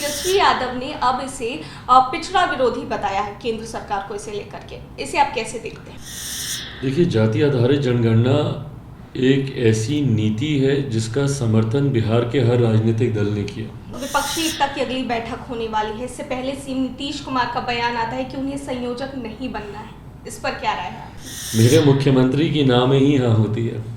तेजस्वी यादव ने अब इसे पिछड़ा विरोधी बताया है केंद्र सरकार को इसे लेकर के, इसे आप कैसे देखते हैं? देखिए, जाति आधारित जनगणना एक ऐसी नीति है जिसका समर्थन बिहार के हर राजनीतिक दल ने किया। विपक्षी एकता की अगली बैठक होने वाली है, इससे पहले सीएम नीतीश कुमार का बयान आता है कि उन्हें संयोजक नहीं बनना है, इस पर क्या राय है? मेरे मुख्यमंत्री की ना में ही हाँ होती है।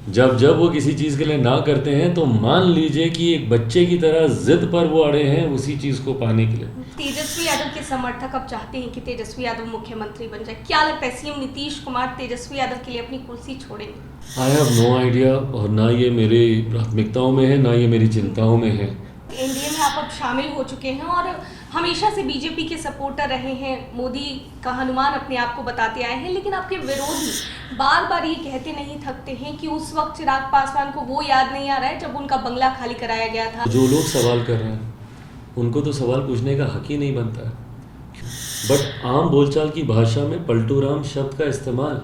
जब जब वो किसी चीज़ के लिए ना करते हैं तो मान लीजिए कि एक बच्चे की तरह जिद पर वो अड़े हैं उसी चीज़ को पाने के लिए। तेजस्वी यादव के समर्थक अब चाहते हैं कि तेजस्वी यादव मुख्यमंत्री बन जाए। क्या लगता है, सीएम नीतीश कुमार तेजस्वी यादव के लिए अपनी कुर्सी छोड़ेंगे? आई हैव नो आइडिया, और ना ये मेरी प्राथमिकताओं में है, ना ये मेरी चिंताओं में है। एनडीए में आप अब शामिल हो चुके हैं और हमेशा से बीजेपी के सपोर्टर रहे हैं, मोदी का हनुमान अपने आप को बताते आए हैं, लेकिन आपके विरोधी बार बार ये कहते नहीं थकते हैं कि उस वक्त चिराग पासवान को वो याद नहीं आ रहा है जब उनका बंगला खाली कराया गया था। जो लोग सवाल कर रहे हैं उनको तो सवाल पूछने का हक ही नहीं बनता है, बट आम बोलचाल की भाषा में पलटूराम शब्द का इस्तेमाल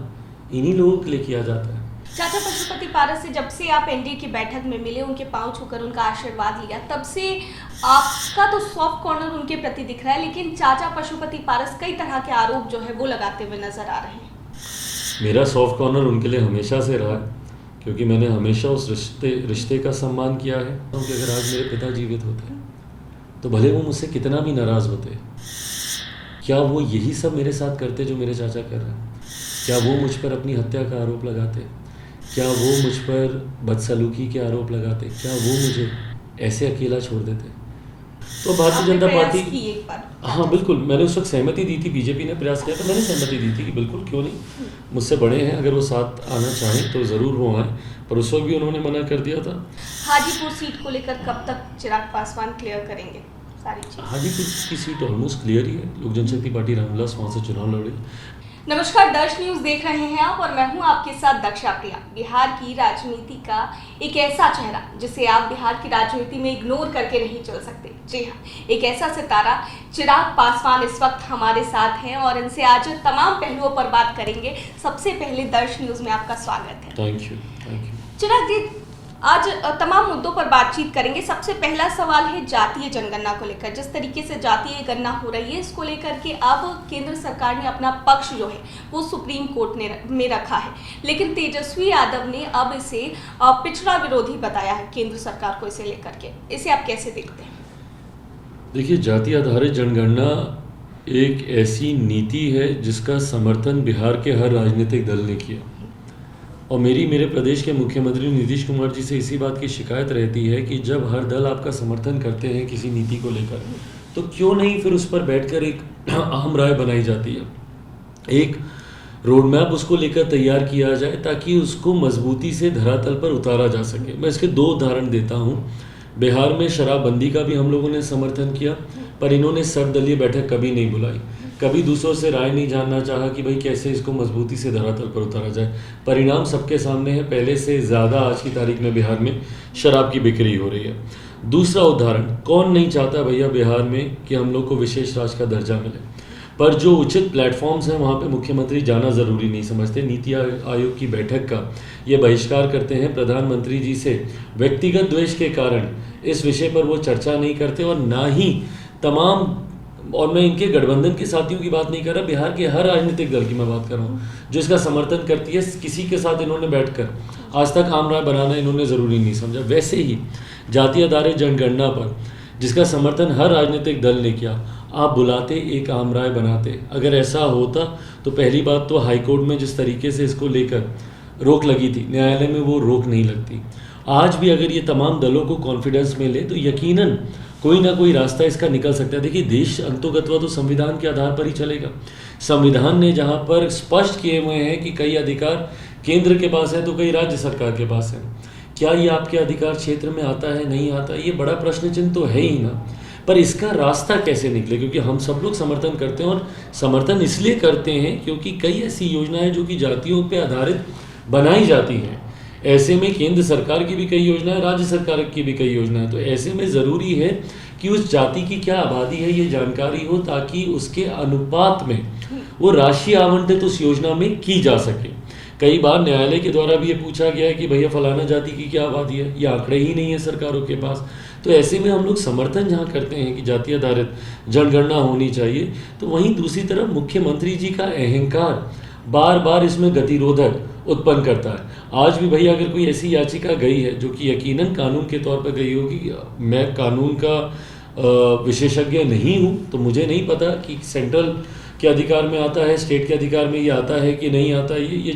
इन्हीं लोगों के लिए किया जाता है। चाचा पशुपति पारस से जब से आप एनडीए की बैठक में मिले, उनके पांव छूकर उनका आशीर्वाद लिया, तब से आपका तो सॉफ्ट कॉर्नर उनके प्रति दिख रहा है, लेकिन चाचा पशुपति पारस कई तरह के आरोप जो है वो लगाते हुए नजर आ रहे हैं। मेरा सॉफ्ट कॉर्नर उनके लिए हमेशा से रहा है, क्योंकि मैंने हमेशा उस रिश्ते का सम्मान किया है। क्योंकि अगर आज मेरे पिता जीवित होते तो भले वो मुझसे कितना भी नाराज़ होते, क्या वो यही सब मेरे साथ करते जो मेरे चाचा कर रहे हैं? क्या वो मुझ पर अपनी हत्या का आरोप लगाते? क्या वो मुझ पर बदसलूकी के आरोप लगाते? क्या वो मुझे ऐसे अकेला छोड़ देते? तो भारतीय जनता पार्टी, हाँ बिल्कुल, मैंने उस वक्त सहमति दी थी, बीजेपी ने प्रयास किया तो मैंने सहमति दी थी कि बिल्कुल क्यों नहीं, मुझसे बड़े हैं, अगर वो साथ आना चाहें तो ज़रूर वो आए, पर उस वक्त भी उन्होंने मना कर दिया था। हाजीपुर सीट को लेकर कब तक चिराग पासवान क्लियर करेंगे सारी चीज़? हाजीपुर की सीट ऑलमोस्ट क्लियर ही है, लोक जनशक्ति पार्टी रामविलास वहाँ से चुनाव लड़े। नमस्कार, दर्श न्यूज देख रहे हैं आप और मैं हूं आपके साथ दक्षा प्रिया। बिहार की राजनीति का एक ऐसा चेहरा जिसे आप बिहार की राजनीति में इग्नोर करके नहीं चल सकते। जी हाँ, एक ऐसा सितारा चिराग पासवान इस वक्त हमारे साथ हैं और इनसे आज तमाम पहलुओं पर बात करेंगे। सबसे पहले दर्श न्यूज में आपका स्वागत है। Thank you. चिराग जी, आज तमाम मुद्दों पर बातचीत करेंगे। सबसे पहला सवाल है जातीय जनगणना को लेकर। जिस तरीके से जातीय गणना हो रही है, इसको लेकर के अब केंद्र सरकार ने अपना पक्ष जो है वो सुप्रीम कोर्ट में रखा है, लेकिन तेजस्वी यादव ने अब इसे पिछड़ा विरोधी बताया है केंद्र सरकार को इसे लेकर के, इसे आप कैसे देखते हैं? देखिए, जाति आधारित जनगणना एक ऐसी नीति है जिसका समर्थन बिहार के हर राजनीतिक दल ने किया, और मेरे प्रदेश के मुख्यमंत्री नीतीश कुमार जी से इसी बात की शिकायत रहती है कि जब हर दल आपका समर्थन करते हैं किसी नीति को लेकर, तो क्यों नहीं फिर उस पर बैठकर एक अहम राय बनाई जाती है, एक रोड मैप उसको लेकर तैयार किया जाए ताकि उसको मजबूती से धरातल पर उतारा जा सके। मैं इसके दो उदाहरण देता हूँ। बिहार में शराबबंदी का भी हम लोगों ने समर्थन किया, पर इन्होंने सर्वदलीय बैठक कभी नहीं बुलाई, कभी दूसरों से राय नहीं जानना चाहा कि भाई कैसे इसको मजबूती से धरातल पर उतारा जाए। परिणाम सबके सामने है, पहले से ज़्यादा आज की तारीख में बिहार में शराब की बिक्री हो रही है। दूसरा उदाहरण, कौन नहीं चाहता भैया बिहार में कि हम लोग को विशेष राज्य का दर्जा मिले, पर जो उचित प्लेटफॉर्म्स हैं वहाँ पे मुख्यमंत्री जाना ज़रूरी नहीं समझते। नीति आयोग की बैठक का ये बहिष्कार करते हैं, प्रधानमंत्री जी से व्यक्तिगत द्वेष के कारण इस विषय पर वो चर्चा नहीं करते, और ना ही तमाम, और मैं इनके गठबंधन के साथियों की बात नहीं कर रहा, बिहार के हर राजनीतिक दल की मैं बात कर रहा हूँ जो इसका समर्थन करती है, किसी के साथ इन्होंने बैठकर आज तक आम राय बनाना इन्होंने ज़रूरी नहीं समझा। वैसे ही जाति आधारित जनगणना पर जिसका समर्थन हर राजनीतिक दल ने किया, आप बुलाते एक आम राय बनाते। अगर ऐसा होता तो पहली बात तो हाईकोर्ट में जिस तरीके से इसको लेकर रोक लगी थी, न्यायालय में वो रोक नहीं लगती। आज भी अगर ये तमाम दलों को कॉन्फिडेंस में ले तो यकीनन कोई ना कोई रास्ता इसका निकल सकता है। देखिए, देश अंतोगत्वा तो संविधान के आधार पर ही चलेगा। संविधान ने जहाँ पर स्पष्ट किए हुए हैं कि कई अधिकार केंद्र के पास है तो कई राज्य सरकार के पास है, क्या ये आपके अधिकार क्षेत्र में आता है, नहीं आता, ये बड़ा प्रश्न चिन्ह तो है ही ना। पर इसका रास्ता कैसे निकले, क्योंकि हम सब लोग समर्थन करते हैं, और समर्थन इसलिए करते हैं क्योंकि कई ऐसी योजनाएं जो कि जातियों पर आधारित बनाई जाती हैं। ऐसे में केंद्र सरकार की भी कई योजनाएं, राज्य सरकार की भी कई योजनाएं, तो ऐसे में ज़रूरी है कि उस जाति की क्या आबादी है ये जानकारी हो, ताकि उसके अनुपात में वो राशि आवंटित उस योजना में की जा सके। कई बार न्यायालय के द्वारा भी ये पूछा गया है कि भैया फलाना जाति की क्या आबादी है, ये आंकड़े ही नहीं है सरकारों के पास। तो ऐसे में हम लोग समर्थन जहाँ करते हैं कि जाति आधारित जनगणना होनी चाहिए, तो वहीं दूसरी तरफ मुख्यमंत्री जी का अहंकार बार बार इसमें गतिरोधक उत्पन्न करता है। आज भी भैया अगर कोई ऐसी याचिका गई है जो कि यकीनन कानून के तौर पर गई होगी, मैं कानून का विशेषज्ञ नहीं हूँ तो मुझे नहीं पता कि सेंट्रल के अधिकार में आता है, स्टेट के अधिकार में ये आता है कि नहीं आता, ये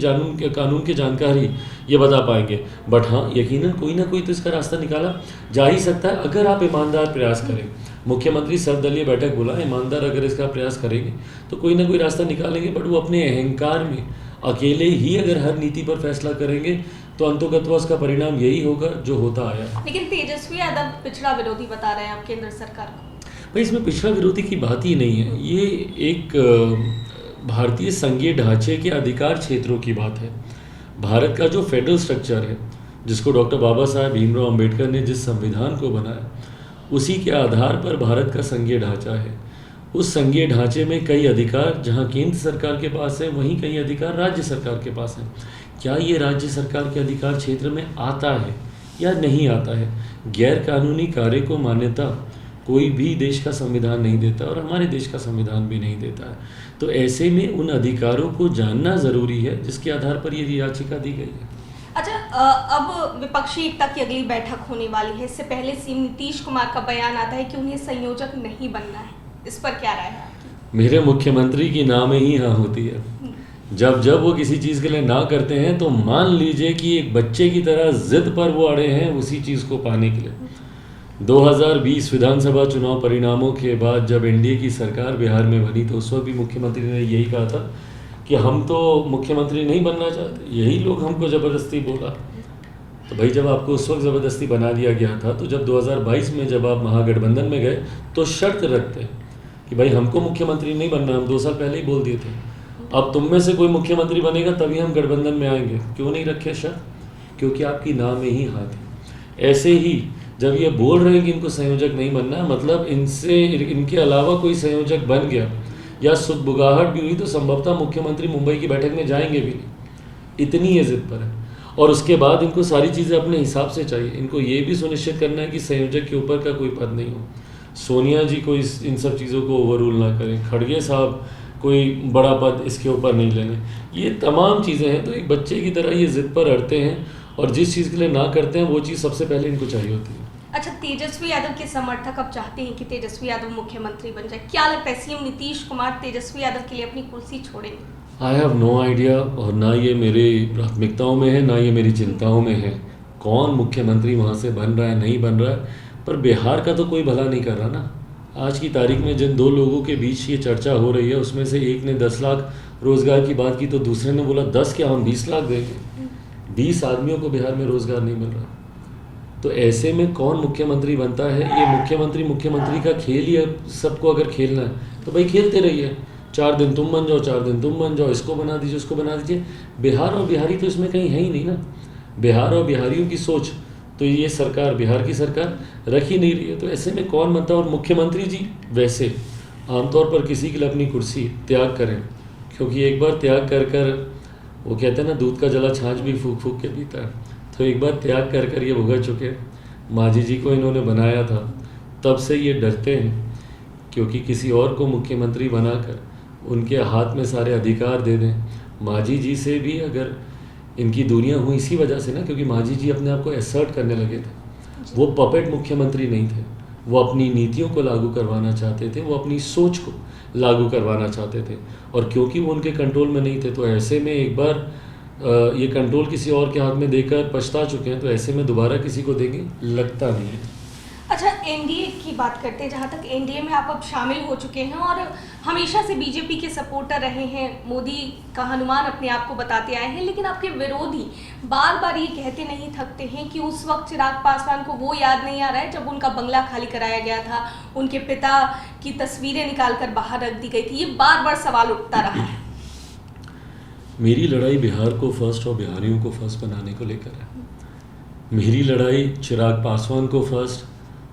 कानून के जानकारी ये बता पाएंगे। बट हाँ, यकीनन कोई ना कोई तो इसका रास्ता निकाला जा ही सकता है अगर आप ईमानदार प्रयास करें। मुख्यमंत्री सर्वदलीय बैठक बुला, ईमानदार अगर इसका प्रयास करेंगे तो कोई ना कोई रास्ता निकालेंगे। बट वो अपने अहंकार में अकेले ही अगर हर नीति पर फैसला करेंगे तो अंतोगत्वा उसका परिणाम यही होगा जो होता आया। लेकिन तेजस्वी यादव पिछड़ा विरोधी बता रहे हैं आप केंद्र सरकार को। भाई इसमें पिछड़ा विरोधी की बात ही नहीं है, ये एक भारतीय संघीय ढांचे के अधिकार क्षेत्रों की बात है। भारत का जो फेडरल स्ट्रक्चर है, जिसको डॉक्टर बाबा साहब भीमराव अंबेडकर ने जिस संविधान को बनाया, उसी के आधार पर भारत का संघीय ढांचा है। उस संघीय ढांचे में कई अधिकार जहां केंद्र सरकार के पास है, वहीं कई अधिकार राज्य सरकार के पास हैं। क्या ये राज्य सरकार के अधिकार क्षेत्र में आता है या नहीं आता है? गैर कानूनी कार्य को मान्यता कोई भी देश का संविधान नहीं देता और हमारे देश का संविधान भी नहीं देता है। तो ऐसे में उन अधिकारों को जानना ज़रूरी है जिसके आधार पर ये याचिका दी गई है। अच्छा, अब विपक्षी एकता की अगली बैठक होने वाली है। इससे पहले सीएम नीतीश कुमार का बयान आता है कि उन्हें संयोजक नहीं बनना है। इस पर क्या राय है आपकी? मेरे मुख्यमंत्री की ना में ही हाँ होती है। जब वो किसी चीज़ के लिए ना करते हैं तो मान लीजिए कि एक बच्चे की तरह जिद पर वो अड़े हैं उसी चीज़ को पाने के लिए। 2020 विधानसभा चुनाव परिणामों के बाद जब एनडीए की सरकार बिहार में बनी तो उस वक्त भी मुख्यमंत्री ने यही कहा था कि हम तो मुख्यमंत्री नहीं बनना चाहते, यही लोग हमको ज़बरदस्ती बोला। तो भाई जब आपको उस वक्त ज़बरदस्ती बना दिया गया था, तो जब 2022 में जब आप महागठबंधन में गए तो शर्त रखते कि भाई हमको मुख्यमंत्री नहीं बनना, हम 2 साल पहले ही बोल दिए थे। अब तुम में से कोई मुख्यमंत्री बनेगा तभी हम गठबंधन में आएंगे। क्यों नहीं रखे शर्त? क्योंकि आपकी नाम में ही हाथ है। ऐसे ही जब ये बोल रहे हैं कि इनको संयोजक नहीं बनना है, मतलब इनके अलावा कोई संयोजक बन गया या सुगबुगाहट भी हुई तो संभवतः मुख्यमंत्री मुंबई की बैठक में जाएंगे भी नहीं। इतनी ये जिद पर है। और उसके बाद इनको सारी चीज़ें अपने हिसाब से चाहिए। इनको ये भी सुनिश्चित करना है कि संयोजक के ऊपर का कोई पद नहीं हो। सोनिया जी को इन सब चीज़ों को ओवररूल ना करें, खड़गे साहब कोई बड़ा पद इसके ऊपर नहीं लेंगे। ये तमाम चीज़ें हैं। तो एक बच्चे की तरह ये जिद पर अड़ते हैं और जिस चीज़ के लिए ना करते हैं वो चीज़ सबसे पहले इनको चाहिए होती है। अच्छा, तेजस्वी यादव के समर्थक अब चाहते हैं कि तेजस्वी यादव मुख्यमंत्री बन जाए। क्या लगता है सीएम नीतीश कुमार तेजस्वी यादव के लिए अपनी कुर्सी छोड़ेंगे? आई हैव नो आइडिया, और ना ये मेरी प्राथमिकताओं में है, ना ये मेरी चिंताओं में है कौन मुख्यमंत्री वहाँ से बन रहा है नहीं बन रहा है। पर बिहार का तो कोई भला नहीं कर रहा ना। आज की तारीख में जिन 2 लोगों के बीच ये चर्चा हो रही है, उसमें से एक ने 10 लाख रोज़गार की बात की तो दूसरे ने बोला 10 क्या, हम 20 लाख देंगे। 20 आदमियों को बिहार में रोज़गार नहीं मिल रहा। तो ऐसे में कौन मुख्यमंत्री बनता है? ये मुख्यमंत्री का खेल ही है। सबको अगर खेलना है तो भाई खेलते रहिए, 4 दिन तुम बन जाओ, 4 दिन तुम बन जाओ, इसको बना दीजिए, उसको बना दीजिए। बिहार और बिहारी तो इसमें कहीं है ही नहीं ना। बिहार और बिहारियों की सोच तो ये सरकार, बिहार की सरकार रख ही नहीं रही है। तो ऐसे में कौन बनता है? और मुख्यमंत्री जी वैसे आमतौर पर किसी के लिए अपनी कुर्सी त्याग करें, क्योंकि एक बार त्याग कर वो कहते हैं ना, दूध का जला छाछ भी फूक फूक के पीता है। तो एक बार त्याग कर ये भुगत चुके। मांझी जी को इन्होंने बनाया था, तब से ये डरते हैं क्योंकि किसी और को मुख्यमंत्री बनाकर उनके हाथ में सारे अधिकार दे दें। मांझी जी से भी अगर इनकी दूरियां हुई इसी वजह से ना, क्योंकि मांझी जी अपने आप को एसर्ट करने लगे थे। वो पपेट मुख्यमंत्री नहीं थे, वो अपनी नीतियों को लागू करवाना चाहते थे, वो अपनी सोच को लागू करवाना चाहते थे। और क्योंकि वो उनके कंट्रोल में नहीं थे, तो ऐसे में एक बार ये कंट्रोल किसी और के हाथ में देकर पछता चुके हैं, तो ऐसे में दोबारा किसी को देंगे लगता नहीं है। अच्छा, एनडीए की बात करते हैं। जहाँ तक एनडीए में आप अब शामिल हो चुके हैं और हमेशा से बीजेपी के सपोर्टर रहे हैं, मोदी का हनुमान अपने आप को बताते आए हैं, लेकिन आपके विरोधी बार बार ये कहते नहीं थकते हैं कि उस वक्त चिराग पासवान को वो याद नहीं आ रहा है जब उनका बंगला खाली कराया गया था, उनके पिता की तस्वीरें निकाल कर बाहर रख दी गई थी। ये बार बार सवाल उठता रहा है। मेरी लड़ाई बिहार को फर्स्ट और बिहारियों को फर्स्ट बनाने को लेकर है। मेरी लड़ाई चिराग पासवान को फर्स्ट,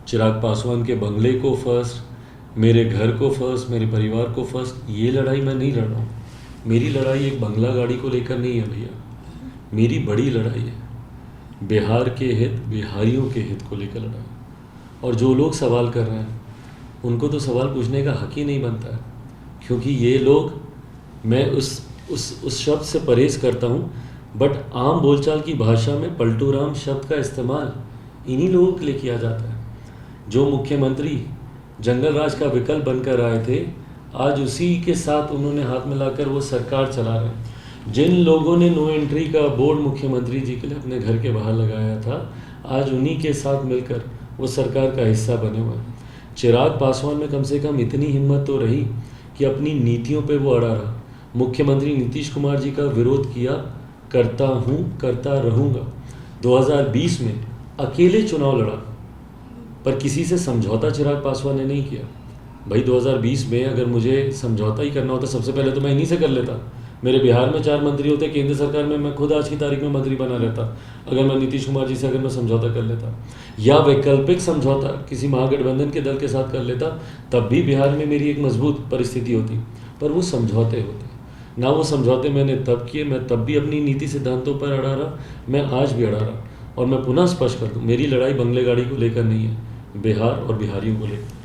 चिराग पासवान के बंगले को फर्स्ट, मेरे घर को फर्स्ट, मेरे परिवार को फर्स्ट, ये लड़ाई मैं नहीं लड़ रहा हूँ। मेरी लड़ाई एक बंगला गाड़ी को लेकर नहीं है भैया। मेरी बड़ी लड़ाई है बिहार के हित, बिहारियों के हित को लेकर लड़ाई। और जो लोग सवाल कर रहे हैं उनको तो सवाल पूछने का हक ही नहीं बनता है, क्योंकि ये लोग, मैं उस शब्द से परहेज़ करता हूँ, बट आम बोलचाल की भाषा में पलटूराम शब्द का इस्तेमाल इन्हीं लोगों के लिए किया जाता है। जो मुख्यमंत्री जंगल राज का विकल्प बनकर आए थे, आज उसी के साथ उन्होंने हाथ मिलाकर वो सरकार चला रहे हैं। जिन लोगों ने नो एंट्री का बोर्ड मुख्यमंत्री जी के लिए अपने घर के बाहर लगाया था, आज उन्हीं के साथ मिलकर वो सरकार का हिस्सा बने हुए हैं। चिराग पासवान में कम से कम इतनी हिम्मत तो रही कि अपनी नीतियों पे वो अड़ा रहा। मुख्यमंत्री नीतीश कुमार जी का विरोध किया, करता हूँ, करता रहूँगा। 2020 में अकेले चुनाव लड़ा, पर किसी से समझौता चिराग पासवान ने नहीं किया। भाई 2020 में अगर मुझे समझौता ही करना होता, सबसे पहले तो मैं इन्हीं से कर लेता। मेरे बिहार में 4 मंत्री होते, केंद्र सरकार में मैं खुद आज की तारीख में मंत्री बना रहता, अगर मैं नीतीश कुमार जी से अगर मैं समझौता कर लेता, या वैकल्पिक समझौता किसी महागठबंधन के दल के साथ कर लेता, तब भी बिहार में मेरी एक मजबूत परिस्थिति होती। पर वो समझौते होते ना, वो समझौते मैंने तब किए। मैं तब भी अपनी नीति सिद्धांतों पर अड़ा रहा, मैं आज भी अड़ा रहा। और मैं पुनः स्पष्ट कर दूँ, मेरी लड़ाई बंगले गाड़ी को लेकर नहीं है, बिहार और बिहारियों को लेकर।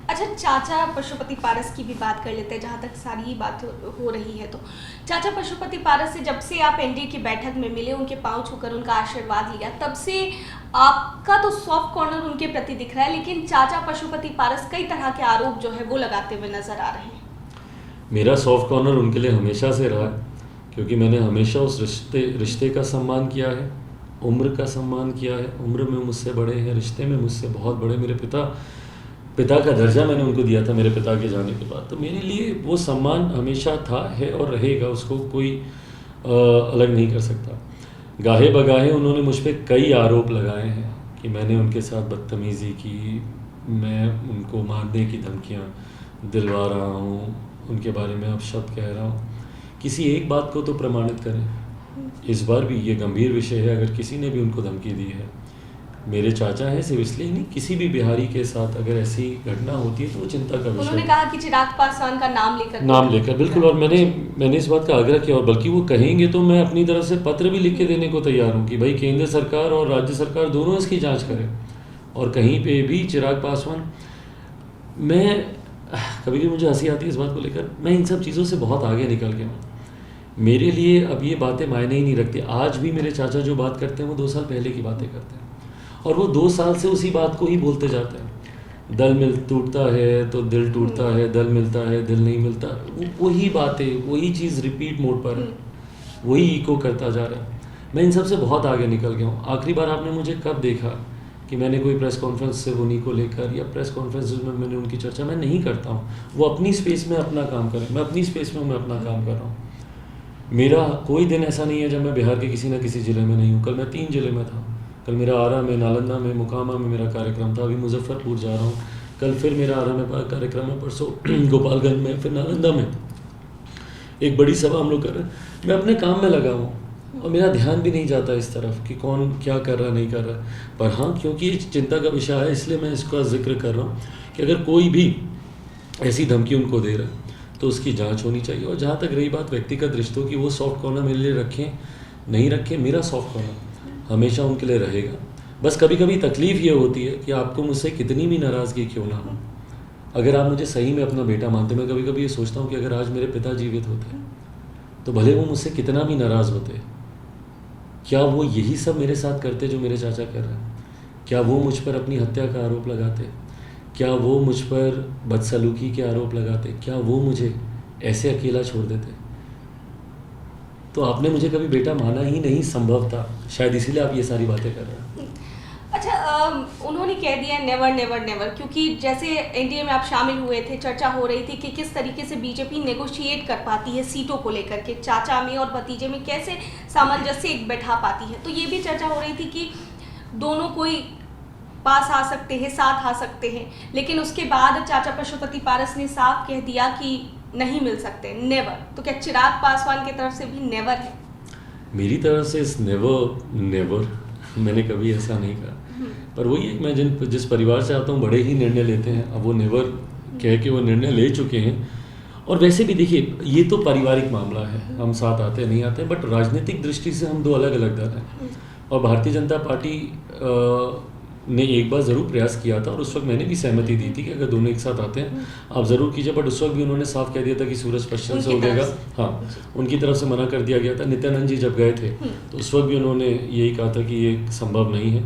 अच्छा, चाचा पशुपति पारस की भी बात कर लेते हैं, जहाँ तक सारी बात हो रही है। तो चाचा पशुपति पारस से जब से आप एनडीए की बैठक में मिले, उनके पांव छूकर उनका आशीर्वाद लिया, तब से आपका तो सॉफ्ट कॉर्नर उनके प्रति दिख रहा है, लेकिन चाचा पशुपति पारस कई तरह के आरोप जो है वो लगाते हुए नजर आ रहे हैं। मेरा सॉफ्ट कॉर्नर उनके लिए हमेशा से रहा है, क्योंकि मैंने हमेशा उस रिश्ते का सम्मान किया है, उम्र का सम्मान किया है। उम्र में मुझसे बड़े हैं, रिश्ते में मुझसे बहुत बड़े। मेरे पिता का दर्जा मैंने उनको दिया था मेरे पिता के जाने के बाद। तो मेरे लिए वो सम्मान हमेशा था, है और रहेगा, उसको कोई अलग नहीं कर सकता। गाहे बगाहे उन्होंने मुझ पर कई आरोप लगाए हैं कि मैंने उनके साथ बदतमीज़ी की, मैं उनको मारने की धमकियाँ दिलवा रहा हूँ, उनके बारे में अपशब्द कह रहा हूँ। किसी एक बात को तो प्रमाणित करें। इस बार भी ये गंभीर विषय है, अगर किसी ने भी उनको धमकी दी है, मेरे चाचा हैं, सिर्फ इसलिए नहीं, किसी भी बिहारी के साथ अगर ऐसी घटना होती है तो वो चिंता का विषय। उन्होंने कहा कि चिराग पासवान का नाम लेकर बिल्कुल। और मैंने इस बात का आग्रह किया, और बल्कि वो कहेंगे तो मैं अपनी तरफ से पत्र भी लिख के देने को तैयार हूँ कि भाई केंद्र सरकार और राज्य सरकार दोनों इसकी जाँच करें। और कहीं पे भी चिराग पासवान, मैं कभी भी मुझे हंसी आती है इस बात को लेकर, मैं इन सब चीज़ों से बहुत आगे निकल गया हूँ। मेरे लिए अब ये बातें मायने ही नहीं रखती। आज भी मेरे चाचा जो बात करते हैं वो 2 साल पहले की बातें करते हैं, और वो 2 साल से उसी बात को ही बोलते जाते हैं। दल टूटता है तो दिल टूटता है, दल मिलता है दिल नहीं मिलता, वही बातें, वही चीज़ रिपीट मोड पर है, वही इको करता जा रहा है। मैं इन सब से बहुत आगे निकल गया हूँ। आखिरी बार आपने मुझे कब देखा कि मैंने कोई प्रेस कॉन्फ्रेंस से उन्हीं को लेकर, या प्रेस कॉन्फ्रेंसेस में मैंने उनकी चर्चा मैं नहीं करता हूँ। वो अपनी स्पेस में अपना काम करें, मैं अपनी स्पेस में मैं अपना काम कर रहा हूँ। मेरा कोई दिन ऐसा नहीं है जब मैं बिहार के किसी न किसी ज़िले में नहीं हूँ। कल मैं 3 ज़िले में था। कल मेरा आरा में, नालंदा में, मोकामा में मेरा कार्यक्रम था। अभी मुजफ्फरपुर जा रहा हूँ। कल फिर मेरा आरा में कार्यक्रम है, परसों गोपालगंज में, फिर नालंदा में एक बड़ी सभा हम लोग कर रहे हैं। मैं अपने काम में लगा हूँ और मेरा ध्यान भी नहीं जाता इस तरफ कि कौन क्या कर रहा नहीं कर रहा। पर हाँ, क्योंकि ये चिंता का विषय है, इसलिए मैं इसका जिक्र कर रहा हूँ कि अगर कोई भी ऐसी धमकी उनको दे रहा है तो उसकी जांच होनी चाहिए। और जहाँ तक रही बात व्यक्तिगत रिश्तों की, वो सॉफ्ट कॉर्नर मेरे लिए रखें नहीं रखें, मेरा सॉफ्ट कॉर्नर हमेशा उनके लिए रहेगा। बस कभी कभी तकलीफ़ ये होती है कि आपको मुझसे कितनी भी नाराज़गी क्यों ना हो, अगर आप मुझे सही में अपना बेटा मानते, मैं कभी कभी ये सोचता हूँ कि अगर आज मेरे पिता जीवित होते तो भले वो मुझसे कितना भी नाराज़ होते, क्या वो यही सब मेरे साथ करते जो मेरे चाचा कर रहे हैं? क्या वो मुझ पर अपनी हत्या का आरोप लगाते? क्या वो मुझ पर बदसलूकी के आरोप लगाते? क्या वो मुझे ऐसे अकेला छोड़ देते? तो आपने मुझे कभी बेटा माना ही नहीं, संभव था, शायद इसीलिए आप ये सारी बातें कर रहे हैं। अच्छा, उन्होंने कह दिया नेवर नेवर नेवर, क्योंकि जैसे एनडीए में आप शामिल हुए थे, चर्चा हो रही थी कि किस तरीके से बीजेपी नेगोशिएट कर पाती है सीटों को लेकर के, चाचा में और भतीजे में कैसे सामंजस्य एक बैठा पाती है। तो ये भी चर्चा हो रही थी कि दोनों कोई पास आ सकते हैं, साथ आ सकते हैं, लेकिन उसके बाद चाचा पशुपति पारस ने साफ कह दिया कि नहीं मिल सकते, नेवर। तो क्या चिराग पासवान की तरफ से भी नेवर है? मेरी तरफ से इस नेवर मैंने कभी ऐसा नहीं कहा, पर वही है, मैं जिस परिवार से आता हूँ बड़े ही निर्णय लेते हैं। अब वो नेवर कह के वो निर्णय ले चुके हैं। और वैसे भी देखिए, ये तो पारिवारिक मामला है, हम साथ आते नहीं आते, बट राजनीतिक दृष्टि से हम 2 अलग अलग दल हैं। और भारतीय जनता पार्टी ने एक बार ज़रूर प्रयास किया था और उस वक्त मैंने भी सहमति दी थी कि अगर दोनों एक साथ आते हैं आप ज़रूर कीजिए, बट उस वक्त भी उन्होंने साफ कह दिया था कि सूरज पश्चिम से उनकी उगेगा। तरफ से। हाँ, उनकी तरफ से मना कर दिया गया था। नित्यानंद जी जब गए थे तो उस वक्त भी उन्होंने यही कहा था कि ये संभव नहीं है।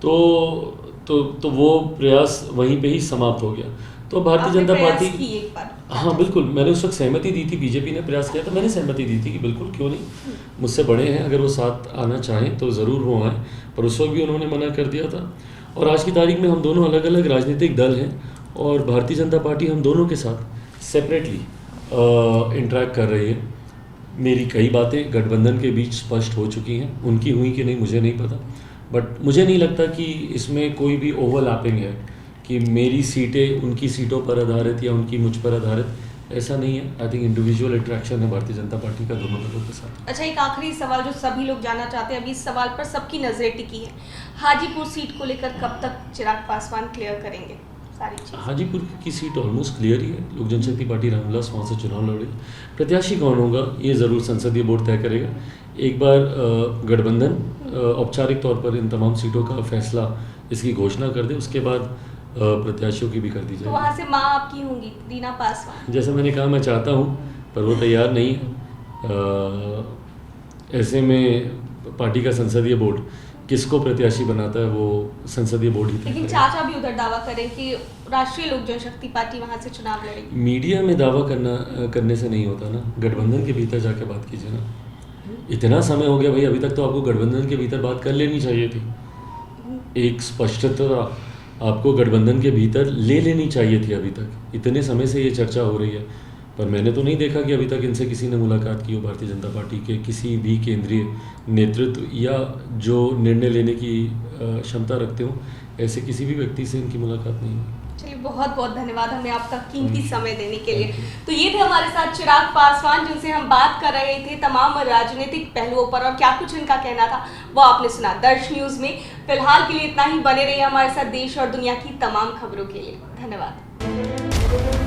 तो वो प्रयास वहीं पे ही समाप्त हो गया। तो भारतीय आपने जनता प्रयास पार्टी, की एक बार। हाँ बिल्कुल, मैंने उस वक्त सहमति दी थी, बीजेपी ने प्रयास किया था, मैंने सहमति दी थी कि बिल्कुल क्यों नहीं, मुझसे बड़े हैं, अगर वो साथ आना चाहें तो ज़रूर वो आएँ, पर उस वक्त भी उन्होंने मना कर दिया था। और आज की तारीख में हम दोनों अलग अलग राजनीतिक दल हैं और भारतीय जनता पार्टी हम दोनों के साथ सेपरेटली इंटरेक्ट कर रही है। मेरी कई बातें गठबंधन के बीच स्पष्ट हो चुकी हैं, उनकी हुई कि नहीं मुझे नहीं पता, बट मुझे नहीं लगता कि इसमें कोई भी ओवरलैपिंग है कि मेरी सीटें उनकी सीटों पर आधारित या उनकी मुझ पर आधारित, ऐसा नहीं है। आई थिंक इंडिविजुअल इंटरेक्शन है भारतीय जनता पार्टी का दोनों दलों के साथ। अच्छा, एक आखिरी सवाल जो सभी लोग जानना चाहते हैं, अभी इस सवाल पर सबकी नजरें टिकी है, हाजीपुर सीट को लेकर कब तक चिराग पासवान क्लियर करेंगे सारी चीज़? हाजीपुर की सीट ऑलमोस्ट क्लियर ही है। लोक जनशक्ति पार्टी रामविलास वहाँ से चुनाव लड़ेगी। प्रत्याशी कौन होगा ये ज़रूर संसदीय बोर्ड तय करेगा। एक बार गठबंधन औपचारिक तौर पर इन तमाम सीटों का फैसला, इसकी घोषणा कर दे, उसके बाद प्रत्याशियों की भी कर दी तो जाएगी। वहाँ से माँ आपकी होंगी रीना पासवान। जैसे मैंने कहा, मैं चाहता हूँ पर वो तैयार नहीं है। ऐसे में पार्टी का संसदीय बोर्ड किसको प्रत्याशी बनाता है वो संसदीय बोर्ड ही तय लेकिन करेगा। चाचा भी उधर दावा करें कि राष्ट्रीय लोक जनशक्ति पार्टी वहाँ से चुनाव लड़ेगी। मीडिया में दावा करने से नहीं होता ना, गठबंधन के भीतर जाके बात कीजिए ना। इतना समय हो गया भाई, अभी तक तो आपको गठबंधन के भीतर बात कर लेनी चाहिए थी। एक स्पष्टता आपको गठबंधन के भीतर ले लेनी चाहिए थी। अभी तक इतने समय से ये चर्चा हो रही है, पर मैंने तो नहीं देखा कि अभी तक इनसे किसी ने मुलाकात की हो। भारतीय जनता पार्टी के किसी भी केंद्रीय नेतृत्व या जो निर्णय लेने की क्षमता रखते हो, ऐसे किसी भी व्यक्ति से इनकी मुलाकात नहीं हुई। चलिए, बहुत बहुत धन्यवाद हमें आपका कीमती समय देने के लिए। तो ये थे हमारे साथ चिराग पासवान, जिनसे हम बात कर रहे थे तमाम राजनीतिक पहलुओं पर, और क्या कुछ इनका कहना था वो आपने सुना दर्श न्यूज़ में। फिलहाल के लिए इतना ही, बने रहिए हमारे साथ देश और दुनिया की तमाम खबरों के लिए। धन्यवाद।